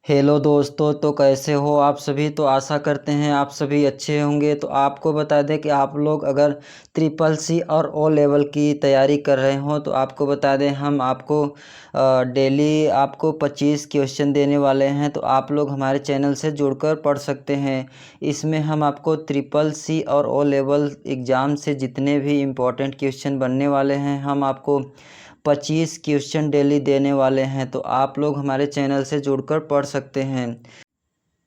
Hello दोस्तों, तो कैसे हो आप सभी। तो आशा करते हैं आप सभी अच्छे होंगे। तो आपको बता दें कि आप लोग अगर ट्रिपल सी और ओ लेवल की तैयारी कर रहे हो तो आपको बता दें हम आपको डेली आपको 25 क्वेश्चन देने वाले हैं। तो आप लोग हमारे चैनल से जुड़कर पढ़ सकते हैं। इसमें हम आपको ट्रिपल सी और ओ लेवल एग्ज़ाम से जितने भी इम्पोर्टेंट क्वेश्चन बनने वाले हैं हम आपको 25 क्वेश्चन डेली देने वाले हैं। तो आप लोग हमारे चैनल से जुड़कर पढ़ सकते हैं।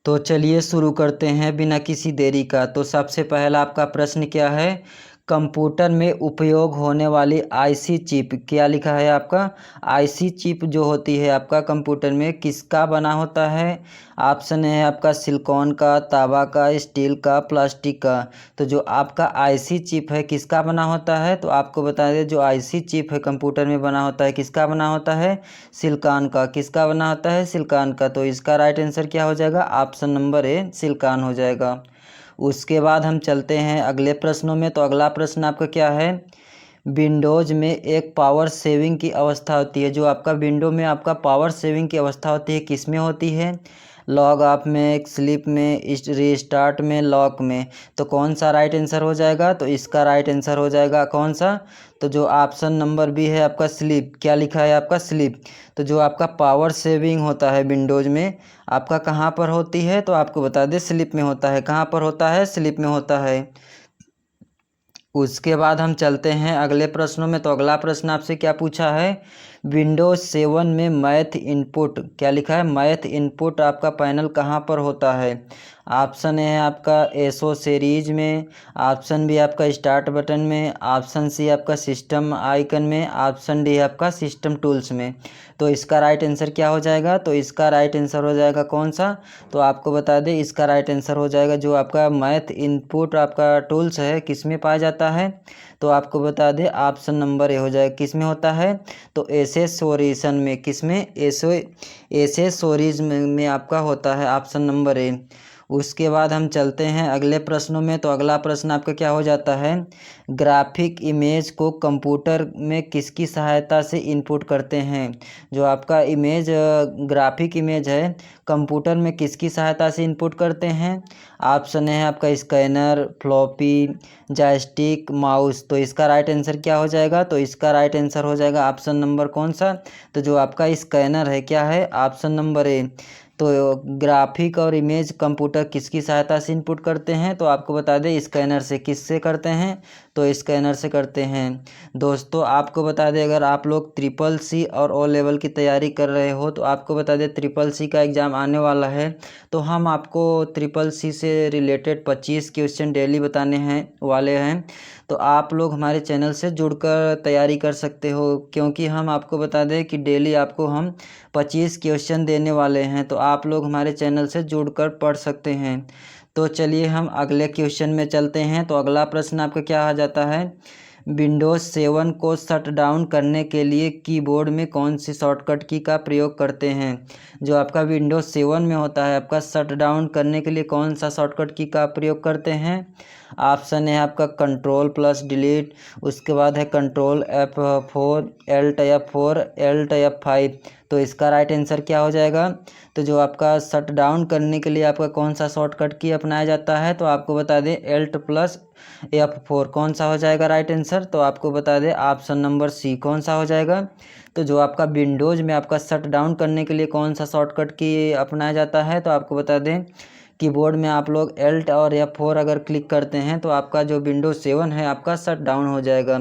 तो चलिए शुरू करते हैं बिना किसी देरी का। तो सबसे पहला आपका प्रश्न क्या है, कंप्यूटर में उपयोग होने वाली आईसी चिप, क्या लिखा है आपका, आईसी चिप जो होती है आपका कंप्यूटर में किसका बना होता है। ऑप्शन है आपका सिलिकॉन का, तांबा का, स्टील का, प्लास्टिक का। तो जो आपका आईसी चिप है किसका बना होता है, तो आपको बता दें जो आईसी चिप है कंप्यूटर में बना होता है किसका बना होता है, सिलिकॉन का। किसका बना होता है, सिलिकॉन का। तो इसका राइट आंसर क्या हो जाएगा, ऑप्शन नंबर ए सिलिकॉन हो जाएगा। उसके बाद हम चलते हैं अगले प्रश्नों में। तो अगला प्रश्न आपका क्या है, विंडोज़ में एक पावर सेविंग की अवस्था होती है। जो आपका विंडो में आपका पावर सेविंग की अवस्था होती है किस में होती है, लॉग ऑफ में, स्लीप में, रीस्टार्ट में, लॉक में। तो कौन सा राइट आंसर हो जाएगा, तो इसका राइट आंसर हो जाएगा कौन सा, तो जो ऑप्शन नंबर बी है आपका स्लीप। क्या लिखा है आपका, स्लीप। तो जो आपका पावर सेविंग होता है विंडोज़ में आपका कहाँ पर होती है, तो आपको बता दें स्लीप में होता है। कहाँ पर होता है, स्लीप में होता है। उसके बाद हम चलते हैं अगले प्रश्नों में। तो अगला प्रश्न आपसे क्या पूछा है, विंडोज 7 में मैथ इनपुट, क्या लिखा है, मैथ इनपुट आपका पैनल कहाँ पर होता है। ऑप्शन है आपका एसओ सीरीज में, ऑप्शन बी आपका स्टार्ट बटन में, ऑप्शन सी आपका सिस्टम आइकन में, ऑप्शन डी आपका सिस्टम टूल्स में। तो इसका राइट आंसर क्या हो जाएगा, तो इसका राइट आंसर हो जाएगा कौन सा, तो आपको बता दें इसका राइट आंसर हो जाएगा जो आपका मैथ इनपुट आपका टूल्स है किस में पाया जाता है, तो आपको बता दें ऑप्शन नंबर ए हो जाएगा। किस में होता है, तो एसेसोरिएशन में, किस में, एसेसोरीज में आपका होता है, ऑप्शन नंबर ए। उसके बाद हम चलते हैं अगले प्रश्नों में। तो अगला प्रश्न आपका क्या हो जाता है, ग्राफिक इमेज को कंप्यूटर में किसकी सहायता से इनपुट करते हैं। जो आपका इमेज ग्राफिक इमेज है कंप्यूटर में किसकी सहायता से इनपुट करते हैं। ऑप्शन है आपका स्कैनर, फ्लॉपी, जॉयस्टिक, माउस। तो इसका राइट आंसर क्या हो जाएगा, तो इसका राइट आंसर हो जाएगा ऑप्शन नंबर कौन सा, तो जो आपका स्कैनर है क्या है, ऑप्शन नंबर ए। तो ग्राफिक और इमेज कंप्यूटर किसकी सहायता से इनपुट करते हैं, तो आपको बता दें स्कैनर से। किससे करते हैं, तो स्कैनर से करते हैं। दोस्तों आपको बता दें अगर आप लोग ट्रिपल सी और ओ लेवल की तैयारी कर रहे हो तो आपको बता दें ट्रिपल सी का एग्ज़ाम आने वाला है। तो हम आपको ट्रिपल सी से रिलेटेड 25 क्वेश्चन डेली बताने हैं वाले हैं। तो आप लोग हमारे चैनल से जुड़कर तैयारी कर सकते हो, क्योंकि हम आपको बता दें कि डेली आपको हम 25 क्वेश्चन देने वाले हैं। तो आप लोग हमारे चैनल से जुड़कर पढ़ सकते हैं। तो चलिए हम अगले क्वेश्चन में चलते हैं। तो अगला प्रश्न आपका क्या आ जाता है, विंडोज़ 7 को शट डाउन करने के लिए कीबोर्ड में कौन सी शॉर्टकट की का प्रयोग करते हैं। जो आपका विंडोज़ 7 में होता है आपका शट डाउन करने के लिए कौन सा शॉर्टकट की का प्रयोग करते हैं। ऑप्शन है आपका कंट्रोल प्लस डिलीट, उसके बाद है control F4, Alt F4, Alt F5। तो इसका राइट आंसर क्या हो जाएगा, तो जो आपका शट डाउन करने के लिए आपका कौन सा शॉर्टकट की अपनाया जाता है, तो आपको बता दें Alt प्लस F4। कौन सा हो जाएगा राइट आंसर, तो आपको बता दें ऑप्शन नंबर सी कौन सा हो जाएगा। तो जो आपका विंडोज़ में आपका शट डाउन करने के लिए कौन सा शॉर्टकट की अपनाया जाता है, तो आपको बता दें कीबोर्ड में आप लोग Alt और F4 अगर क्लिक करते हैं तो आपका जो विंडोज़ 7 है आपका शट डाउन हो जाएगा।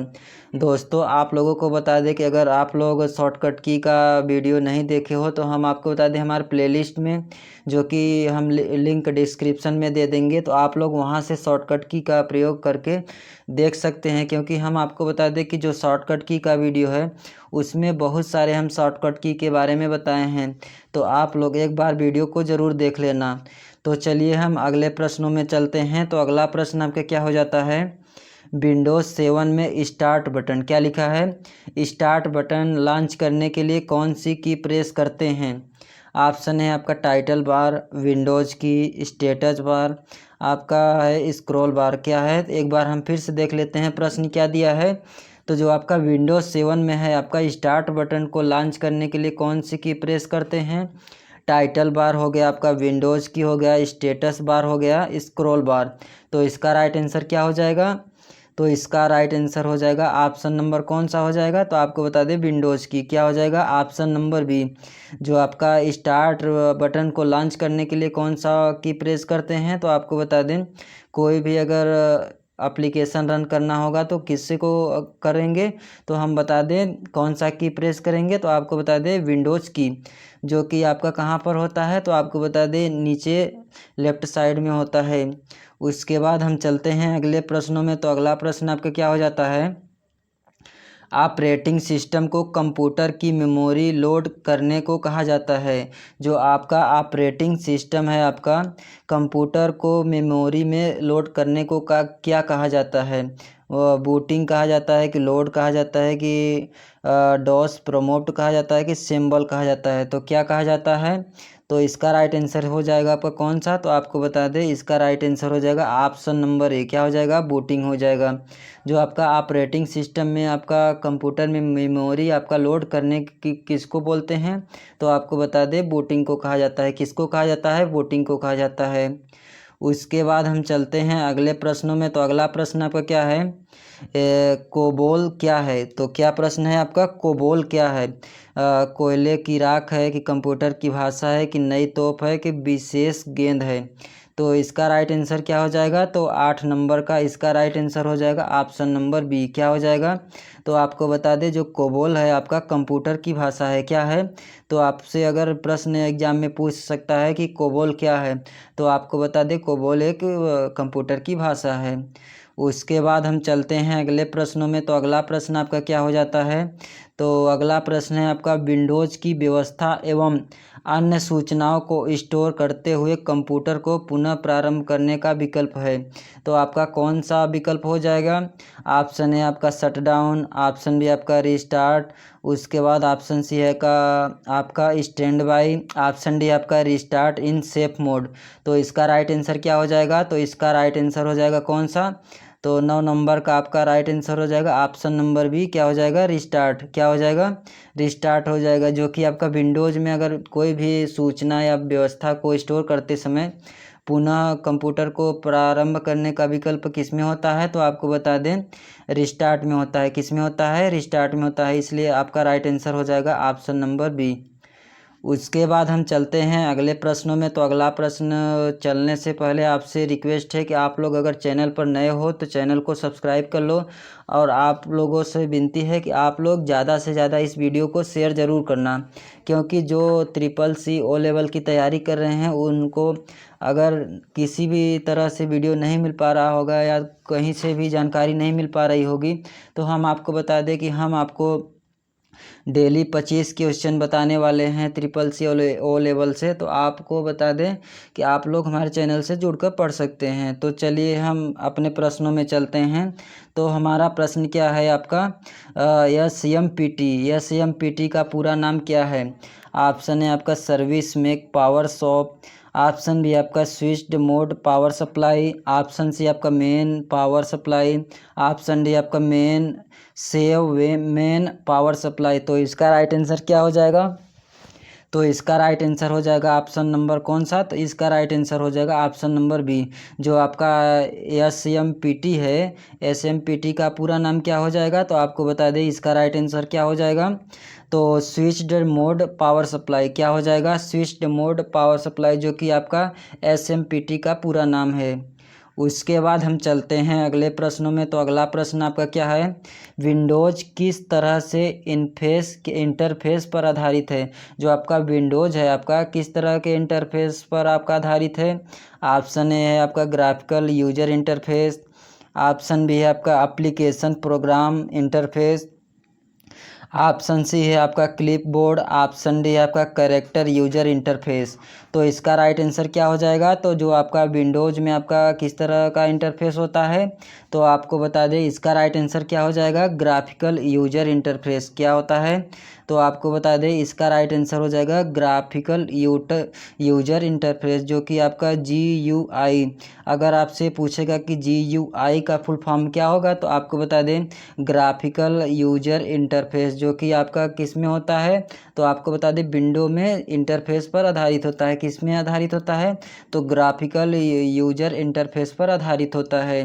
दोस्तों आप लोगों को बता दें कि अगर आप लोग शॉर्टकट की का वीडियो नहीं देखे हो तो हम आपको बता दें हमारे प्लेलिस्ट में, जो कि हम लिंक डिस्क्रिप्शन में दे देंगे, तो आप लोग वहां से शॉर्टकट की का प्रयोग करके देख सकते हैं। क्योंकि हम आपको बता दें कि जो शॉर्टकट की का वीडियो है उसमें बहुत सारे हम शॉर्टकट की के बारे में बताए हैं। तो आप लोग एक बार वीडियो को ज़रूर देख लेना। तो चलिए हम अगले प्रश्नों में चलते हैं। तो अगला प्रश्न आपका क्या हो जाता है, विंडोज़ 7 में स्टार्ट बटन, क्या लिखा है, स्टार्ट बटन लॉन्च करने के लिए कौन सी की प्रेस करते हैं। ऑप्शन है आपका टाइटल बार, विंडोज़ की, स्टेटस बार, आपका है स्क्रॉल बार। क्या है, एक बार हम फिर से देख लेते हैं प्रश्न क्या दिया है। तो जो आपका विंडोज़ 7 में है आपका स्टार्ट बटन को लॉन्च करने के लिए कौन सी की प्रेस करते हैं, टाइटल बार हो गया आपका, विंडोज़ की हो गया, स्टेटस बार हो गया, स्क्रॉल बार। तो इसका राइट आंसर क्या हो जाएगा? तो इसका राइट आंसर हो जाएगा ऑप्शन नंबर कौन सा हो जाएगा? तो आपको बता दें विंडोज़ की क्या हो जाएगा? Option number B. जो आपका स्टार्ट बटन को लॉन्च करने के लिए कौन सा की प्रेस करते हैं? तो आपको बता दें कोई भी अगर एप्लीकेशन रन करना होगा तो किससे को करेंगे? तो हम बता दें कौन सा की प्रेस करेंगे? तो आपको बता दें विंडोज़ की, जो कि आपका कहाँ पर होता है? तो आपको बता दें नीचे लेफ्ट साइड में होता है। उसके बाद हम चलते हैं अगले प्रश्नों में। तो अगला प्रश्न आपका क्या हो जाता है? ऑपरेटिंग सिस्टम को कंप्यूटर की मेमोरी लोड करने को कहा जाता है। जो आपका ऑपरेटिंग सिस्टम है आपका, कंप्यूटर को मेमोरी में लोड करने को क्या कहा जाता है? बूटिंग कहा जाता है कि लोड कहा जाता है कि डॉस प्रमोट कहा जाता है कि सिंबल कहा जाता है? तो क्या कहा जाता है? तो इसका राइट आंसर हो जाएगा आपका कौन सा? तो आपको बता दें इसका राइट आंसर हो जाएगा ऑप्शन नंबर ए। क्या हो जाएगा? बूटिंग हो जाएगा। जो आपका ऑपरेटिंग सिस्टम में आपका कंप्यूटर में मेमोरी आपका लोड करने की किसको बोलते हैं? तो आपको बता दें बूटिंग को कहा जाता है। किसको कहा जाता है? बूटिंग को कहा जाता है। उसके बाद हम चलते हैं अगले प्रश्नों में। तो अगला प्रश्न आपका क्या है? कोबोल क्या है? तो क्या प्रश्न है आपका? कोबोल क्या है? कोयले की राख है कि कंप्यूटर की भाषा है कि नई तोप है कि विशेष गेंद है? तो इसका राइट आंसर क्या हो जाएगा? तो 8 नंबर का इसका राइट आंसर हो जाएगा ऑप्शन नंबर बी। क्या हो जाएगा? तो आपको बता दें जो कोबोल है आपका कंप्यूटर की भाषा है। क्या है? तो आपसे अगर प्रश्न एग्जाम में पूछ सकता है कि कोबोल क्या है, तो आपको बता दें कोबोल एक कंप्यूटर की भाषा है। उसके बाद हम चलते हैं अगले प्रश्नों में। तो अगला प्रश्न आपका क्या हो जाता है? तो अगला प्रश्न है आपका विंडोज़ की व्यवस्था एवं अन्य सूचनाओं को स्टोर करते हुए कंप्यूटर को पुनः प्रारंभ करने का विकल्प है। तो आपका कौन सा विकल्प हो जाएगा? ऑप्शन है आपका शट डाउन, ऑप्शन बी आपका रिस्टार्ट, उसके बाद ऑप्शन सी है का आपका स्टैंड बाई, ऑप्शन डी आपका रिस्टार्ट इन सेफ मोड। तो इसका राइट आंसर क्या हो जाएगा? तो इसका राइट आंसर हो जाएगा कौन सा? तो 9 नंबर का आपका राइट आंसर हो जाएगा ऑप्शन नंबर बी। क्या हो जाएगा? रिस्टार्ट। क्या हो जाएगा? रिस्टार्ट हो जाएगा। जो कि आपका विंडोज़ में अगर कोई भी सूचना या व्यवस्था को स्टोर करते समय पुनः कंप्यूटर को प्रारंभ करने का विकल्प किस में होता है? तो आपको बता दें रिस्टार्ट में होता है। किस में होता है? रिस्टार्ट में होता है। इसलिए आपका राइट आंसर हो जाएगा ऑप्शन नंबर बी। उसके बाद हम चलते हैं अगले प्रश्नों में। तो अगला प्रश्न चलने से पहले आपसे रिक्वेस्ट है कि आप लोग अगर चैनल पर नए हो तो चैनल को सब्सक्राइब कर लो, और आप लोगों से विनती है कि आप लोग ज़्यादा से ज़्यादा इस वीडियो को शेयर ज़रूर करना, क्योंकि जो CCC ओ लेवल की तैयारी कर रहे हैं उनको अगर किसी भी तरह से वीडियो नहीं मिल पा रहा होगा या कहीं से भी जानकारी नहीं मिल पा रही होगी, तो हम आपको बता दें कि हम आपको डेली 25 क्वेश्चन बताने वाले हैं CCC ओ लेवल से। तो आपको बता दें कि आप लोग हमारे चैनल से जुड़कर पढ़ सकते हैं। तो चलिए हम अपने प्रश्नों में चलते हैं। तो हमारा प्रश्न क्या है आपका? SMPT का पूरा नाम क्या है? ऑप्शन है आपका service make power shop, option B आपका switched mode power supply, option C आपका main power supply, option D आपका मेन पावर सप्लाई। तो इसका राइट आंसर क्या हो जाएगा? तो इसका राइट आंसर हो जाएगा ऑप्शन नंबर कौन सा? तो इसका राइट आंसर हो जाएगा ऑप्शन नंबर बी। जो आपका SMPT है, SMPT का पूरा नाम क्या हो जाएगा? तो आपको बता दें इसका राइट आंसर क्या हो जाएगा? तो स्विच्ड मोड पावर सप्लाई। क्या हो जाएगा? स्विच्ड मोड पावर सप्लाई, जो कि आपका SMPT का पूरा नाम है। उसके बाद हम चलते हैं अगले प्रश्नों में। तो अगला प्रश्न आपका क्या है? विंडोज़ किस तरह से इंटरफेस पर आधारित है? जो आपका विंडोज़ है आपका किस तरह के इंटरफेस पर आपका आधारित है? ऑप्शन ए है आपका graphical user interface, option B है आपका application program interface, option C है आपका क्लिप बोर्ड, ऑप्शन डी है आपका कैरेक्टर यूजर इंटरफेस। तो इसका राइट आंसर क्या हो जाएगा? तो जो आपका विंडोज़ में आपका किस तरह का इंटरफेस होता है, तो आपको बता दें इसका राइट आंसर क्या हो जाएगा? Graphical user interface. क्या होता है? तो आपको बता दें इसका राइट आंसर हो जाएगा ग्राफिकल यूजर इंटरफेस, जो कि आपका GUI। अगर आपसे पूछेगा कि GUI का फुल फॉर्म क्या होगा, तो आपको बता दें ग्राफिकल यूजर इंटरफेस, जो कि आपका किस में होता है, तो आपको बता दें विंडो में इंटरफेस पर आधारित होता है। किस में आधारित होता है, तो ग्राफिकल यूजर इंटरफेस पर आधारित होता है।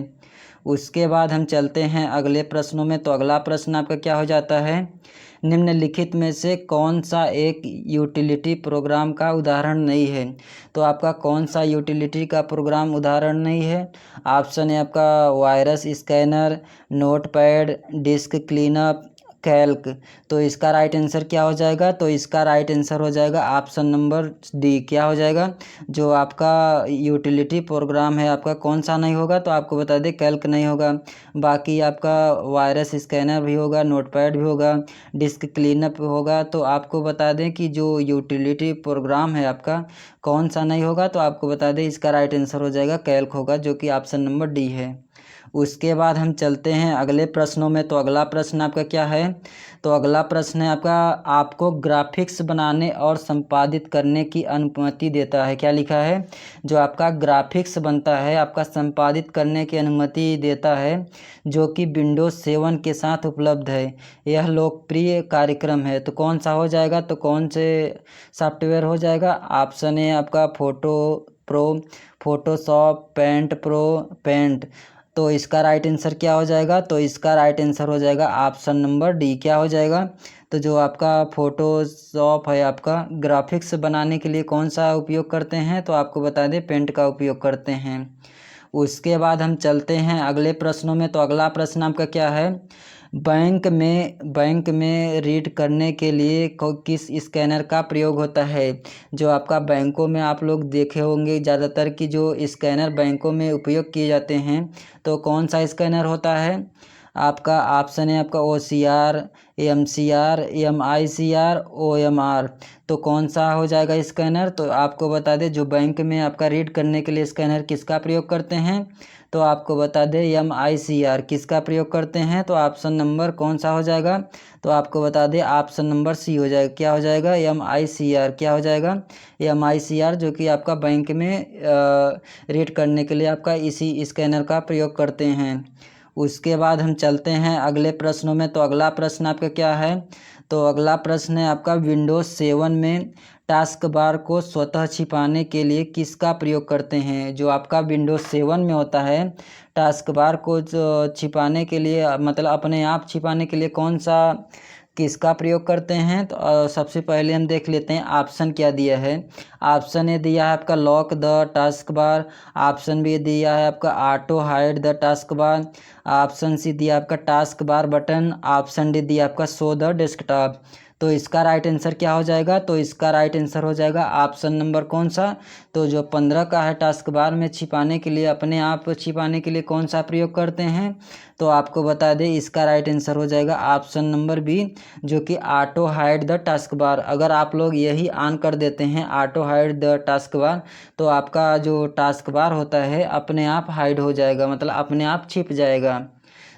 उसके बाद हम चलते हैं अगले प्रश्नों में। तो अगला प्रश्न आपका क्या हो जाता है, निम्नलिखित में से कौन सा एक यूटिलिटी प्रोग्राम का उदाहरण नहीं है। तो आपका कौन सा यूटिलिटी का प्रोग्राम उदाहरण नहीं है, ऑप्शन है आपका virus scanner, notepad, disc cleanup, Calc. तो इसका राइट आंसर क्या हो जाएगा, तो इसका राइट आंसर हो जाएगा ऑप्शन नंबर डी। क्या हो जाएगा, जो आपका यूटिलिटी प्रोग्राम है आपका कौन सा नहीं होगा, तो आपको बता दें कैल्क नहीं होगा। बाकी आपका वायरस स्कैनर भी होगा, नोटपैड भी होगा, डिस्क क्लीनअप होगा। तो आपको बता दें कि जो यूटिलिटी प्रोग्राम है आपका कौन सा नहीं होगा, तो आपको बता दें इसका राइट आंसर हो जाएगा कैल्क होगा, जो कि ऑप्शन नंबर डी है। उसके बाद हम चलते हैं अगले प्रश्नों में। तो अगला प्रश्न आपका क्या है, तो अगला प्रश्न है आपका, आपको ग्राफिक्स बनाने और संपादित करने की अनुमति देता है। क्या लिखा है, जो आपका ग्राफिक्स बनता है आपका संपादित करने की अनुमति देता है, जो कि विंडोज 7 के साथ उपलब्ध है। यह लोकप्रिय कार्यक्रम है। तो कौन सा हो जाएगा, तो कौन से सॉफ्टवेयर हो जाएगा, ऑप्शन है आपका फोटोशॉप, पेंट प्रो, पेंट। तो इसका राइट आंसर क्या हो जाएगा, तो इसका राइट आंसर हो जाएगा ऑप्शन नंबर डी। क्या हो जाएगा, तो जो आपका फोटोशॉप है आपका ग्राफिक्स बनाने के लिए कौन सा उपयोग करते हैं, तो आपको बता दें पेंट का उपयोग करते हैं। उसके बाद हम चलते हैं अगले प्रश्नों में। तो अगला प्रश्न आपका क्या है, बैंक में रीड करने के लिए किस स्कैनर का प्रयोग होता है। जो आपका बैंकों में आप लोग देखे होंगे ज़्यादातर कि जो स्कैनर बैंकों में उपयोग किए जाते हैं, तो कौन सा स्कैनर होता है, आपका ऑप्शन है आपका OCR, MCR, MICR, OMR। तो कौन सा हो जाएगा स्कैनर, तो आपको बता दें जो बैंक में आपका रीड करने के लिए स्कैनर किसका प्रयोग करते हैं, तो आपको बता दें MICR किसका प्रयोग करते हैं। तो ऑप्शन नंबर कौन सा हो जाएगा, तो आपको बता दें ऑप्शन नंबर सी हो जाएगा। क्या हो जाएगा, MICR। क्या हो जाएगा, MICR, जो कि आपका बैंक में रीड करने के लिए आपका इसी स्कैनर का प्रयोग करते हैं। उसके बाद हम चलते हैं अगले प्रश्नों में। तो अगला प्रश्न आपका क्या है, तो अगला प्रश्न है आपका विंडोज 7 में टास्क बार को स्वतः छिपाने के लिए किसका प्रयोग करते हैं। जो आपका विंडोज 7 में होता है टास्क बार को छिपाने के लिए, मतलब अपने आप छिपाने के लिए कौन सा किसका प्रयोग करते हैं, तो सबसे पहले हम देख लेते हैं ऑप्शन क्या दिया है। ऑप्शन ए दिया है आपका lock the task bar, option B दिया है आपका auto hide the task bar, option B दिया आपका task bar button, option D दिया आपका शो द डेस्कटॉप। तो इसका राइट आंसर क्या हो जाएगा, तो इसका राइट आंसर हो जाएगा ऑप्शन नंबर कौन सा, तो जो 15 का है टास्क बार में छिपाने के लिए, अपने आप छिपाने के लिए कौन सा प्रयोग करते हैं, तो आपको बता दें इसका राइट आंसर हो जाएगा ऑप्शन नंबर बी, जो कि ऑटो हाइड द टास्क बार। अगर आप लोग यही ऑन कर देते हैं ऑटो हाइड द टास्क बार, तो आपका जो टास्क बार होता है अपने आप हाइड हो जाएगा, मतलब अपने आप छिप जाएगा।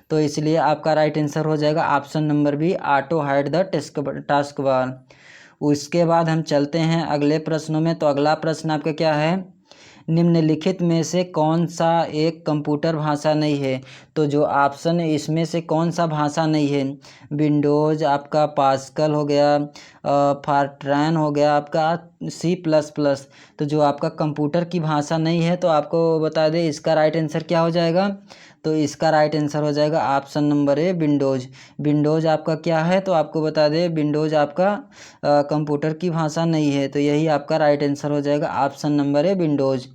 तो इसलिए आपका राइट आंसर हो जाएगा option number B, auto hide the task bar. उसके बाद हम चलते हैं अगले प्रश्नों में। तो अगला प्रश्न आपका क्या है, निम्नलिखित में से कौन सा एक कंप्यूटर भाषा नहीं है। तो जो ऑप्शन है इसमें से कौन सा भाषा नहीं है, विंडोज आपका पास्कल हो गया, फॉर्ट्रैन हो गया, आपका C++। तो जो आपका कंप्यूटर की भाषा नहीं है, तो आपको बता दें इसका राइट आंसर क्या हो जाएगा, तो इसका राइट आंसर हो जाएगा option number A Windows. Windows आपका क्या है, तो आपको बता दें विंडोज आपका कंप्यूटर की भाषा नहीं है, तो यही आपका राइट आंसर हो जाएगा ऑप्शन नंबर ए विंडोज।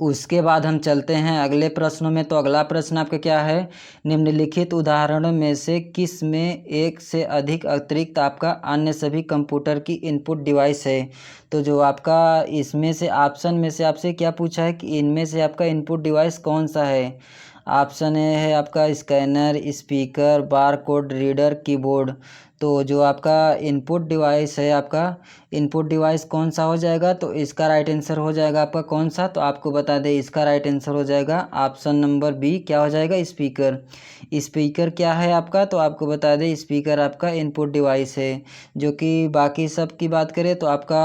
उसके बाद हम चलते हैं अगले प्रश्नों में। तो अगला प्रश्न आपका क्या है, निम्नलिखित उदाहरणों में से किस में एक से अधिक अतिरिक्त आपका अन्य सभी कंप्यूटर की इनपुट डिवाइस है। तो जो आपका इसमें से ऑप्शन में से आपसे क्या पूछा है कि इनमें से आपका इनपुट डिवाइस कौन सा है। ऑप्शन ए है आपका scanner, speaker, bar code reader, keyboard. तो जो आपका इनपुट डिवाइस है, आपका इनपुट डिवाइस कौन सा हो जाएगा, तो इसका राइट आंसर हो जाएगा आपका कौन सा, तो आपको बता दें इसका राइट आंसर हो जाएगा ऑप्शन नंबर बी, क्या हो जाएगा, स्पीकर। स्पीकर क्या है आपका, तो आपको बता दें स्पीकर आपका इनपुट डिवाइस है। जो कि बाकी सब की बात करें तो आपका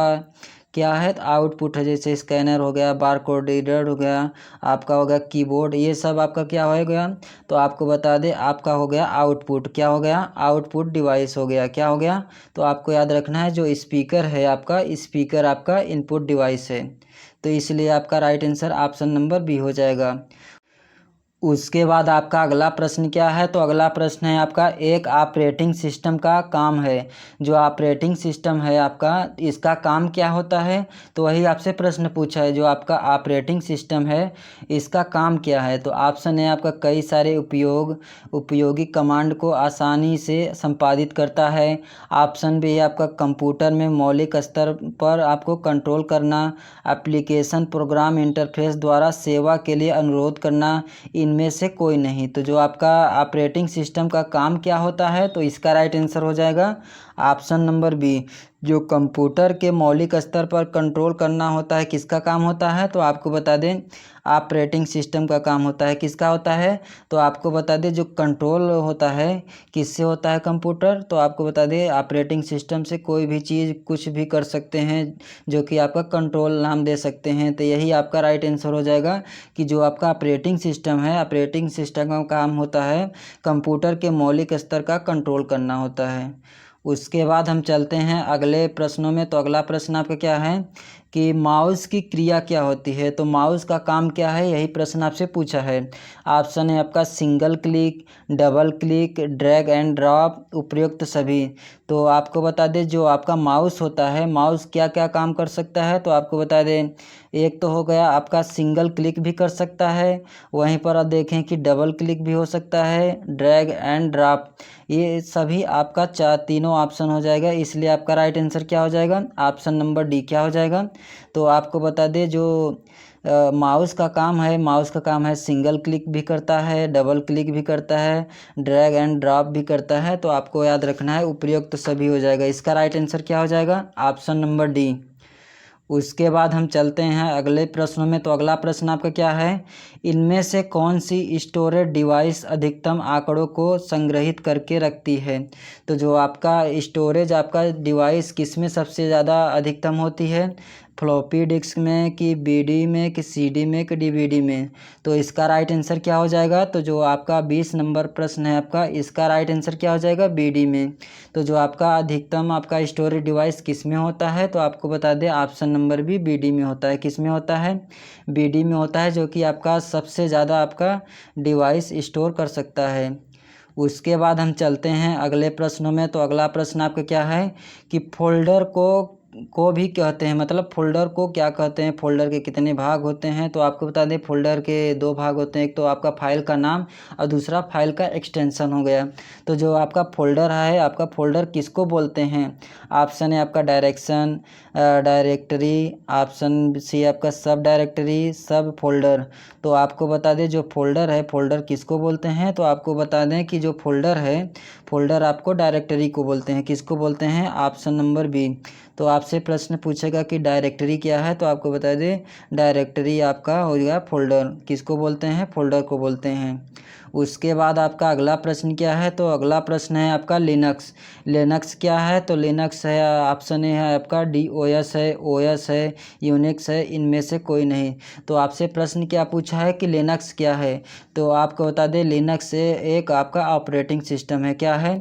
क्या है, तो आउटपुट है, जैसे स्कैनर हो गया, बार कोड रीडर हो गया, आपका हो गया कीबोर्ड, ये सब आपका क्या हो गया, तो आपको बता दें आपका हो गया आउटपुट, क्या हो गया, आउटपुट डिवाइस हो गया, क्या हो गया। तो आपको याद रखना है जो स्पीकर है आपका, स्पीकर आपका इनपुट डिवाइस है। तो इसलिए आपका right answer option number B हो जाएगा। उसके बाद आपका अगला प्रश्न क्या है, तो अगला प्रश्न है आपका एक ऑपरेटिंग सिस्टम का काम है। जो ऑपरेटिंग सिस्टम है आपका, इसका काम क्या होता है, तो वही आपसे प्रश्न पूछा है। जो आपका ऑपरेटिंग सिस्टम है इसका काम क्या है, तो ऑप्शन है आपका कई सारे उपयोगी कमांड को आसानी से संपादित करता है। ऑप्शन बी है आपका कंप्यूटर में मौलिक स्तर पर आपको कंट्रोल करना, एप्लीकेशन प्रोग्राम इंटरफेस द्वारा सेवा के लिए अनुरोध करना, इनमें से कोई नहीं। तो जो आपका ऑपरेटिंग सिस्टम का काम क्या होता है, तो इसका राइट आंसर हो जाएगा ऑप्शन नंबर बी। जो कंप्यूटर के मौलिक स्तर पर कंट्रोल करना होता है, किसका काम होता है, तो आपको बता दें ऑपरेटिंग सिस्टम का काम होता है। किसका होता है, तो आपको बता दें जो कंट्रोल होता है किससे होता है कंप्यूटर, तो आपको बता दें ऑपरेटिंग सिस्टम से कोई भी चीज़ कुछ भी कर सकते हैं, जो कि आपका कंट्रोल नाम दे सकते हैं। तो यही आपका राइट आंसर हो जाएगा कि जो आपका ऑपरेटिंग सिस्टम है, ऑपरेटिंग सिस्टम का काम होता है कंप्यूटर के मौलिक स्तर का कंट्रोल करना होता है। उसके बाद हम चलते हैं अगले प्रश्नों में। तो अगला प्रश्न आपका क्या है कि माउस की क्रिया क्या होती है, तो माउस का काम क्या है, यही प्रश्न आपसे पूछा है। ऑप्शन है आपका single click, double click, drag and drop, उपयुक्त सभी। तो आपको बता दें जो आपका माउस होता है, माउस क्या क्या काम कर सकता है, तो आपको बता दें एक तो हो गया आपका सिंगल क्लिक भी कर सकता है, वहीं पर आप देखें कि डबल क्लिक भी हो सकता है, ड्रैग एंड ड्रॉप, ये सभी आपका तीनों ऑप्शन हो जाएगा। इसलिए आपका राइट आंसर क्या हो जाएगा, ऑप्शन नंबर डी क्या हो जाएगा। तो आपको बता दें जो माउस का काम है, माउस का काम है सिंगल क्लिक भी करता है, डबल क्लिक भी करता है, ड्रैग एंड ड्रॉप भी करता है। तो आपको याद रखना है उपयुक्त सभी हो जाएगा। इसका राइट आंसर क्या हो जाएगा, ऑप्शन नंबर डी। उसके बाद हम चलते हैं अगले प्रश्नों में। तो अगला प्रश्न आपका क्या है, इनमें से कौन सी स्टोरेज डिवाइस अधिकतम आंकड़ों को संग्रहित करके रखती है। तो जो आपका स्टोरेज आपका डिवाइस किस में सबसे ज़्यादा अधिकतम होती है, फ्लॉपी डिस्क में कि बीडी में कि सीडी में कि डीवीडी में। तो इसका राइट आंसर क्या हो जाएगा, तो जो आपका 20 नंबर प्रश्न है आपका, इसका राइट आंसर क्या हो जाएगा, बीडी में। तो जो आपका अधिकतम आपका स्टोरेज डिवाइस किस में होता है, तो आपको बता दें ऑप्शन नंबर भी बीडी में होता है। किस में होता है, बीडी में होता है, जो कि आपका सबसे ज़्यादा आपका डिवाइस स्टोर कर सकता है। उसके बाद हम चलते हैं अगले प्रश्नों में। तो अगला प्रश्न आपका क्या है कि फोल्डर को भी कहते हैं, मतलब फोल्डर को क्या कहते हैं, फोल्डर के कितने भाग होते हैं। तो आपको बता दें फोल्डर के दो भाग होते हैं, एक तो आपका फाइल का नाम और दूसरा फाइल का एक्सटेंशन हो गया। तो जो आपका फोल्डर है, आपका फोल्डर किसको बोलते हैं, ऑप्शन है आपका डायरेक्शन, डायरेक्टरी, ऑप्शन सी आपका सब डायरेक्टरी, सब फोल्डर। तो आपको बता दें जो फोल्डर है, फोल्डर किसको बोलते हैं, तो आपको बता दें कि जो फोल्डर है, फोल्डर आपको डायरेक्टरी को बोलते हैं। किसको बोलते हैं, ऑप्शन नंबर बी। तो आपसे प्रश्न पूछेगा कि डायरेक्टरी क्या है, तो आपको बता दें डायरेक्टरी आपका हो गया फोल्डर। किसको बोलते हैं, फोल्डर को बोलते हैं। उसके बाद आपका अगला प्रश्न क्या है, तो अगला प्रश्न है आपका लिनक्स। लिनक्स क्या है, तो लिनक्स है ऑप्शन ए है आपका DOS है, OS है, यूनिक्स है, इनमें से कोई नहीं। तो आपसे प्रश्न क्या पूछा है कि लिनक्स क्या है, तो आपको बता दें लिनक्स एक आपका ऑपरेटिंग सिस्टम है। क्या है,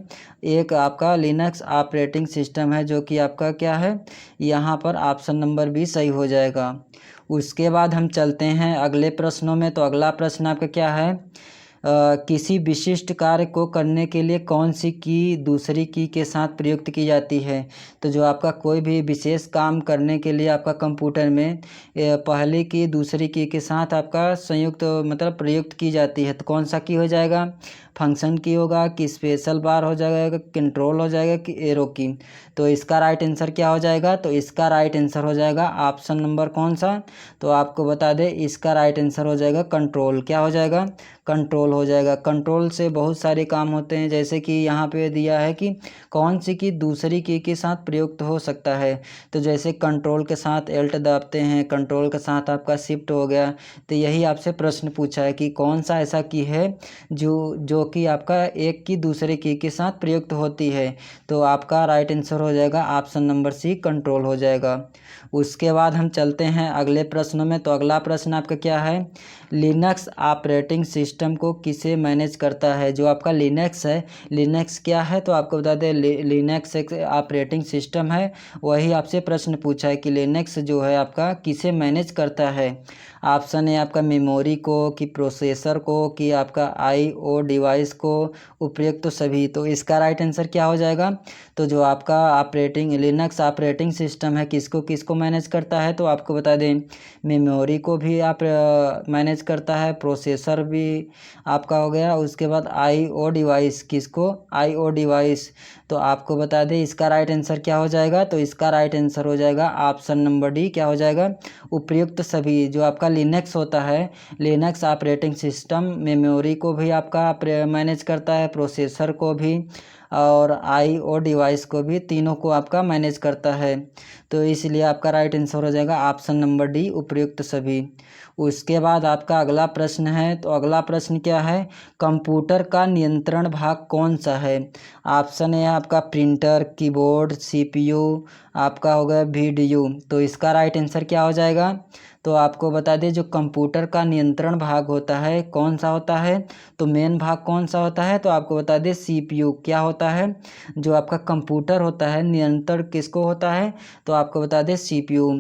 एक आपका लिनक्स ऑपरेटिंग सिस्टम है, जो कि आपका क्या है, यहाँ पर ऑप्शन नंबर भी सही हो जाएगा। उसके बाद हम चलते हैं अगले प्रश्नों में। तो अगला प्रश्न आपका क्या है, किसी विशिष्ट कार्य को करने के लिए कौन सी की दूसरी की के साथ प्रयुक्त की जाती है। तो जो आपका कोई भी विशेष काम करने के लिए आपका कंप्यूटर में पहली की दूसरी की के साथ आपका संयुक्त मतलब प्रयुक्त की जाती है, तो कौन सा की हो जाएगा, फंक्शन की होगा कि स्पेशल बार हो जाएगा, कंट्रोल हो जाएगा कि एरो की। तो इसका राइट आंसर क्या हो जाएगा, तो इसका राइट आंसर हो जाएगा ऑप्शन नंबर कौन सा, तो आपको बता दें इसका राइट आंसर हो जाएगा कंट्रोल। क्या हो जाएगा, कंट्रोल हो जाएगा। कंट्रोल से बहुत सारे काम होते हैं, जैसे कि यहाँ पे दिया है कि कौन सी की दूसरी की के साथ प्रयुक्त हो सकता है। तो जैसे कंट्रोल के साथ एल्ट दबाते हैं, कंट्रोल के साथ आपका शिफ्ट हो गया। तो यही आपसे प्रश्न पूछा है कि कौन सा ऐसा की है जो कि आपका एक की दूसरे की के साथ प्रयुक्त होती है। तो आपका राइट आंसर हो जाएगा ऑप्शन नंबर सी, कंट्रोल हो जाएगा। उसके बाद हम चलते हैं अगले प्रश्नों में। तो अगला प्रश्न आपका क्या है, लिनक्स ऑपरेटिंग सिस्टम को किसे मैनेज करता है। जो आपका लिनक्स है, लिनक्स क्या है, तो आपको बता दें लिनक्स एक ऑपरेटिंग सिस्टम है। वही आपसे प्रश्न पूछा है कि लिनक्स जो है आपका किसे मैनेज करता है। ऑप्शन है आपका मेमोरी को, कि प्रोसेसर को, कि आपका आईओ डिवाइस को, उपयुक्त तो सभी। तो इसका राइट आंसर क्या हो जाएगा, तो जो आपका ऑपरेटिंग लिनक्स ऑपरेटिंग सिस्टम है किसको किसको मैनेज करता है, तो आपको बता दें मेमोरी को भी आप मैनेज करता है, प्रोसेसर भी आपका हो गया, उसके बाद आईओ डिवाइस, किसको, आईओ डिवाइस। तो आपको बता दें इसका राइट आंसर क्या हो जाएगा, तो इसका राइट आंसर हो जाएगा ऑप्शन नंबर डी, क्या हो जाएगा, उपयुक्त सभी। जो आपका लिनक्स होता है, लिनक्स ऑपरेटिंग सिस्टम मेमोरी को भी आपका मैनेज करता है, प्रोसेसर को भी और आईओ डिवाइस को भी, तीनों को आपका मैनेज करता है। तो इसलिए आपका राइट आंसर हो जाएगा ऑप्शन नंबर डी, उपयुक्त सभी। उसके बाद आपका अगला प्रश्न है। तो अगला प्रश्न क्या है, कंप्यूटर का नियंत्रण भाग कौन सा है। ऑप्शन है आपका प्रिंटर, कीबोर्ड, सीपीयू, आपका होगा वीडीयू। तो इसका राइट आंसर क्या हो जाएगा, तो आपको बता दें जो कंप्यूटर का नियंत्रण भाग होता है कौन सा होता है, तो मेन भाग कौन सा होता है, तो आपको बता दें सीपीयू। क्या होता है, जो आपका कंप्यूटर होता है नियंत्रण किसको होता है, तो आपको बता दें सीपीयू।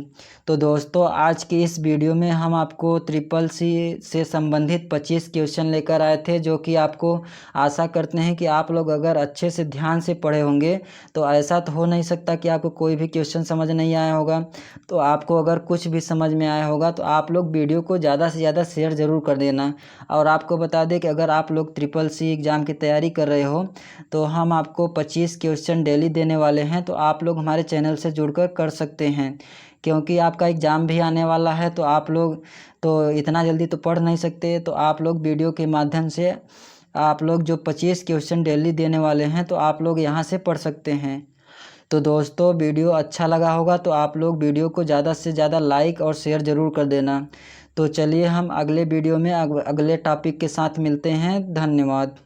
तो दोस्तों आज की इस वीडियो में हम आपको ट्रिपल सी से संबंधित 25 क्वेश्चन लेकर आए थे, जो कि आपको आशा करते हैं कि आप लोग अगर अच्छे से ध्यान से पढ़े होंगे तो ऐसा तो हो नहीं सकता कि आपको कोई भी क्वेश्चन समझ नहीं आया होगा। तो आपको अगर कुछ भी समझ में आया होगा तो आप लोग वीडियो को ज़्यादा से ज़्यादा शेयर ज़रूर कर देना। और आपको बता दें कि अगर आप लोग ट्रिपल सी एग्ज़ाम की तैयारी कर रहे हो तो हम आपको 25 क्वेश्चन डेली देने वाले हैं, तो आप लोग हमारे चैनल से जुड़कर कर सकते हैं। क्योंकि आपका एग्ज़ाम भी आने वाला है, तो आप लोग तो इतना जल्दी तो पढ़ नहीं सकते, तो आप लोग वीडियो के माध्यम से आप लोग जो 25 क्वेश्चन डेली देने वाले हैं तो आप लोग यहाँ से पढ़ सकते हैं। तो दोस्तों वीडियो अच्छा लगा होगा तो आप लोग वीडियो को ज़्यादा से ज़्यादा लाइक और शेयर ज़रूर कर देना। तो चलिए हम अगले वीडियो में अगले टॉपिक के साथ मिलते हैं। धन्यवाद।